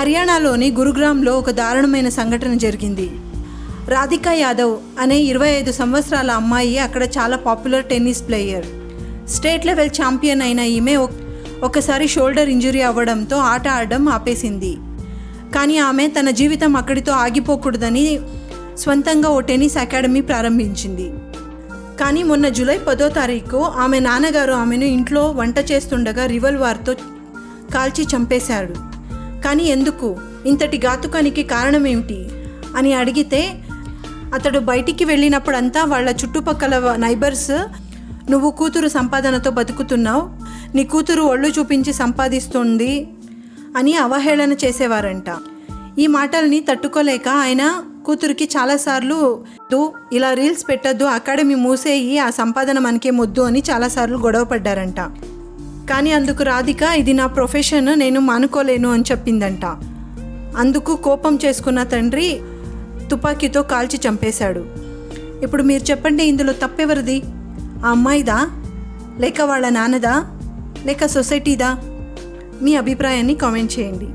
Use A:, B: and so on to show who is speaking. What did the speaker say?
A: హర్యానాలోని గురుగ్రామ్లో ఒక దారుణమైన సంఘటన జరిగింది. రాధికా యాదవ్ అనే 25 సంవత్సరాల అమ్మాయి అక్కడ చాలా popular tennis player. State level champion అయిన ఈమె ఒకసారి షోల్డర్ ఇంజరీ అవ్వడంతో ఆట ఆడడం ఆపేసింది. కానీ ఆమె తన జీవితం అక్కడితో ఆగిపోకూడదని స్వంతంగా ఓ టెన్నిస్ అకాడమీ ప్రారంభించింది. కానీ మొన్న జూలై 10వ తారీఖు ఆమె నాన్నగారు ఆమెను ఇంట్లో వంట చేస్తుండగా రివాల్వర్తో కాల్చి చంపేశాడు. కానీ ఎందుకు, ఇంతటి ఘాతుకానికి కారణం ఏమిటి అని అడిగితే అతడు బయటికి వెళ్ళినప్పుడంతా వాళ్ళ చుట్టుపక్కల నైబర్స్, నువ్వు కూతురు సంపాదనతో బతుకుతున్నావు, నీ కూతురు ఒళ్ళు చూపించి సంపాదిస్తుంది అని అవహేళన చేసేవారంట. ఈ మాటల్ని తట్టుకోలేక ఆయన కూతురికి చాలాసార్లు ఇలా రీల్స్ పెట్టద్దు, అకాడమీ మూసేయి, ఆ సంపాదన మనకే మొద్దు అని చాలాసార్లు గొడవ పడ్డారంట. కానీ అందుకు రాధిక, ఇది నా ప్రొఫెషన్, నేను మానుకోలేను అని చెప్పిందంట. అందుకు కోపం చేసుకున్న తండ్రి తుపాకీతో కాల్చి చంపేశాడు. ఇప్పుడు మీరు చెప్పండి, ఇందులో తప్పెవరిది? ఆ అమ్మాయిదా, లేక వాళ్ళ నాన్నదా, లేక సొసైటీదా? మీ అభిప్రాయాన్ని కామెంట్ చేయండి.